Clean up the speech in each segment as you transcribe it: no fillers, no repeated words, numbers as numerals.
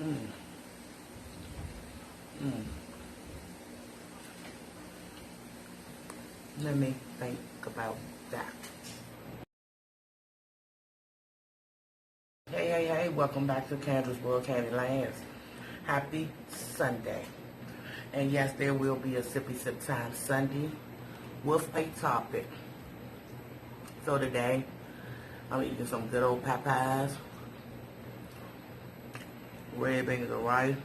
Mm. Mm. Let me think about that. Hey, welcome back to Candra's World Candylands. Happy Sunday. And yes, there will be a Sippy Sip Time Sunday with a topic. So today, I'm eating some good old Popeyes, red beans and rice,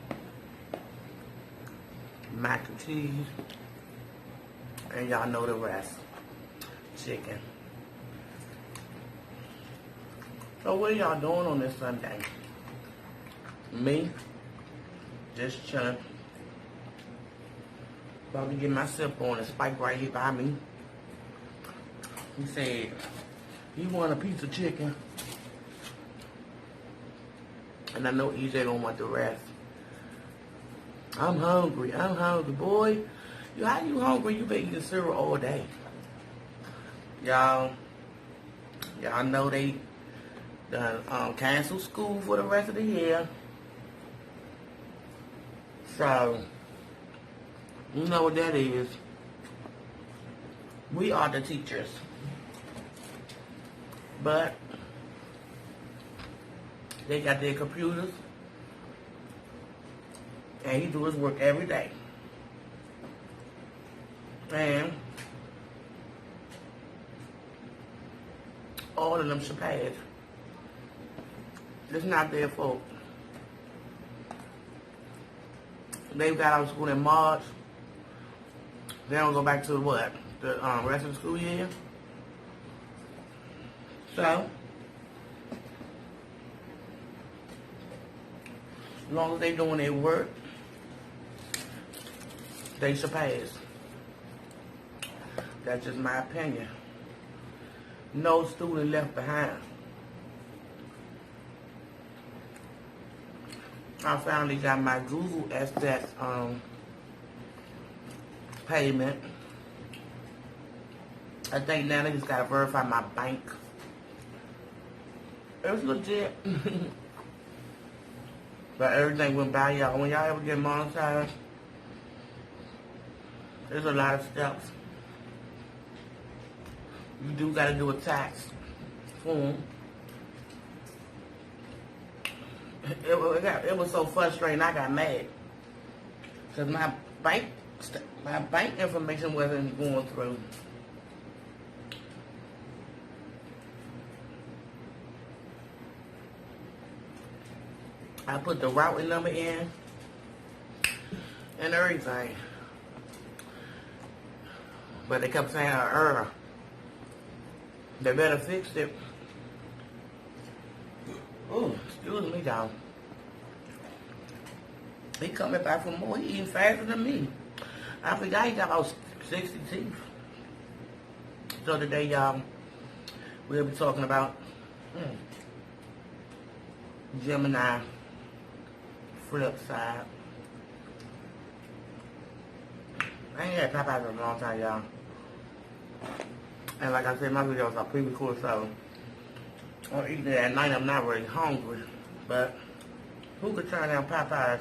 mac and cheese, and y'all know the rest. Chicken. So what are y'all doing on this Sunday? Me, just chilling. About to get my sip on. A Spike right here by me. He said, he want a piece of chicken. And I know EJ don't want the rest. I'm hungry, boy. How you hungry? You been eating cereal all day. Y'all know they done canceled school for the rest of the year. So, you know what that is. We are the teachers. But they got their computers. And he do his work every day. And all of them should pass. It's not their fault. They got out of school in March. They don't go back to what? The rest of the school year? So, as long as they doing their work, they should pass. That's just my opinion. No student left behind. I finally got my Google Assets payment. I think now they just gotta verify my bank. It was legit. But everything went by, y'all. When y'all ever get monetized, there's a lot of steps. You do gotta do a tax form. It was so frustrating, I got mad. Because my bank information wasn't going through. I put the routing number in and everything. But they kept saying an error. They better fix it. Oh, excuse me, y'all. He coming back for more. He eating faster than me. I forgot he got about 60 teeth. So today, y'all, we'll be talking about Gemini flip side. I ain't had Popeyes in a long time, y'all. And like I said, my videos are pre-recorded, so I'm eating it at night. I'm not really hungry, but who could turn down Popeyes?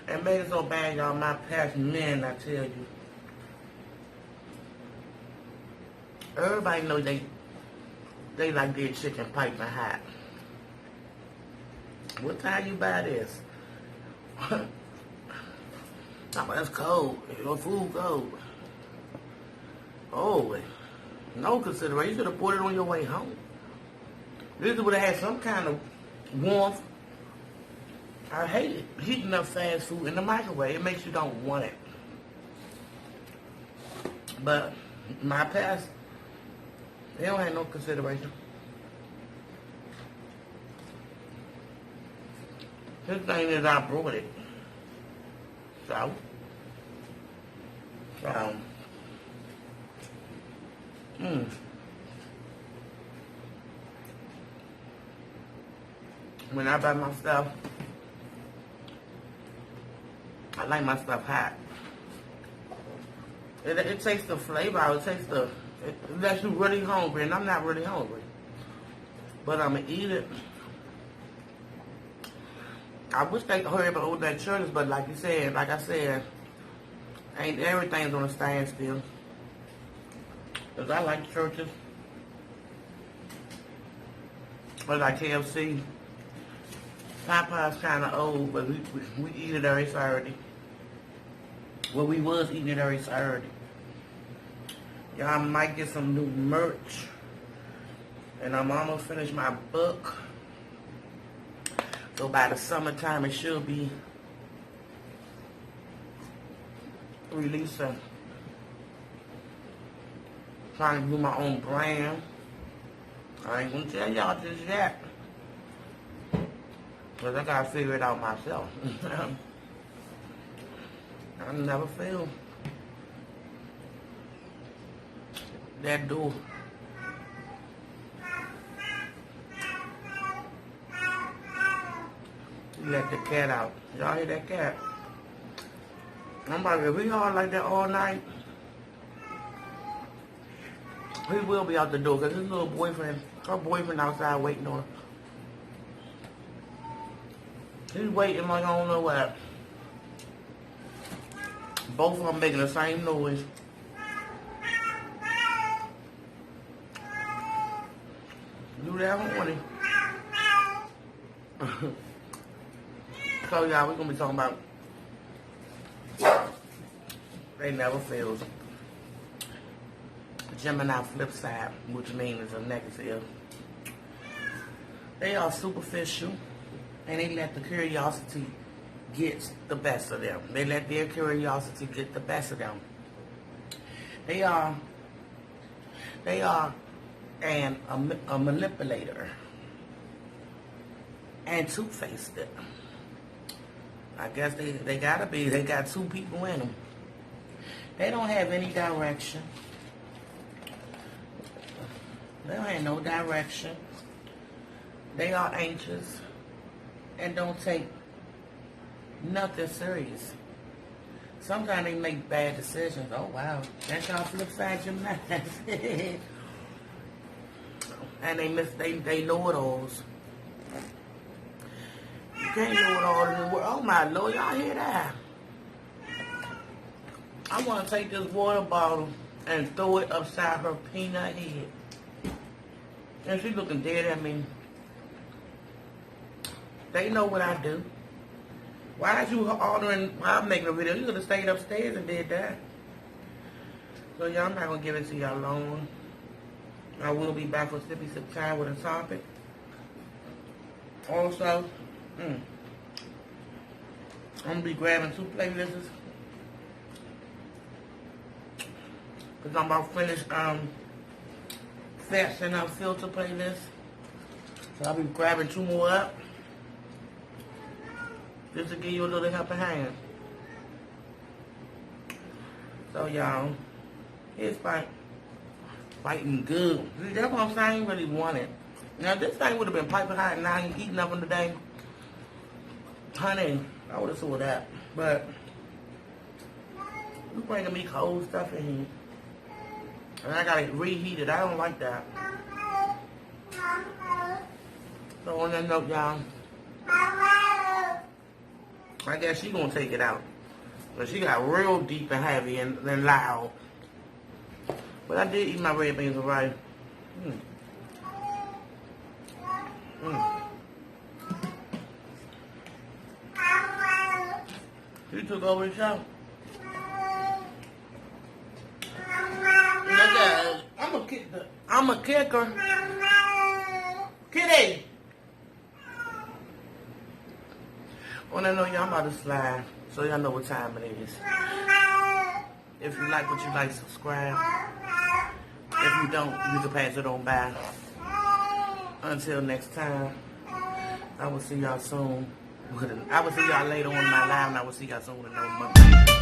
And made it so bad, y'all. My past men, I tell you, everybody know they like their chicken piping hot. What time you buy this? That's cold. Your food cold. Oh, no consideration. You should have bought it on your way home. This would have had some kind of warmth. I hate it. Heating up fast food in the microwave. It makes you don't want it. But my past, they don't have no consideration. This thing is I brought it. So, when I buy my stuff, I like my stuff hot. It takes the flavor out. It lets you really hungry, and I'm not really hungry. But I'm going to eat it. I wish they could hurry up and open that churches, but like you said, like I said, ain't everything's on a standstill. Because I like churches. But like KFC, Popeye's kind of old, but we eat it every Saturday. Well, we was eating it every Saturday. Y'all might get some new merch. And I'm almost finished my book. So by the summertime, it should be releasing. Trying to do my own brand. I ain't gonna tell y'all just yet. Because I gotta figure it out myself. I never feel that door. Let the cat out. Y'all hear that cat? I'm like, if we all like that all night, he will be out the door because his little boyfriend, her boyfriend outside waiting on her. He's waiting like I don't know what. Both of them making the same noise. Do that horny. So y'all, we're gonna be talking about they never fails. Gemini flip side, which means a negative. They are superficial and they let the curiosity get the best of them. They let their curiosity get the best of them. They are a manipulator and two-faced. I guess they gotta be. They got two people in them. They don't have any direction. They don't have no direction. They are anxious and don't take nothing serious. Sometimes they make bad decisions. Oh wow, that's y'all flip side Gemini. And they know-it-alls. You can't know it all in the world. Oh my Lord, y'all hear that? I want to take this water bottle and throw it upside her peanut head. And she's looking dead at me. They know what I do. Why is you ordering while I'm making a video? You could have stayed upstairs and did that. So y'all, I'm not going to give it to y'all long. I will be back for Sippy Sip Time with a topic. Also, I'm going to be grabbing 2 playlists. Because I'm about to finish Fats and Filter playlist. So I'll be grabbing 2 more up. Just to give you a little helping hand. So y'all, it's fighting good. That's what I'm saying, I ain't really want it. Now this thing would have been piping hot and I ain't eating nothing today. Honey, I would have saw that. But you bringing me cold stuff in here. And I gotta reheat it. I don't like that. So on that note, y'all, I guess she gonna take it out. But she got real deep and heavy and loud. But I did eat my red beans and rice. She took over the show. I'm a kicker. Kitty! Well, I know y'all about to slide, so y'all know what time it is. If you like what you like, subscribe. If you don't, you can pass it on by. Until next time, I will see y'all soon. I will see y'all later on in my live, and I will see y'all soon with another Mukbang.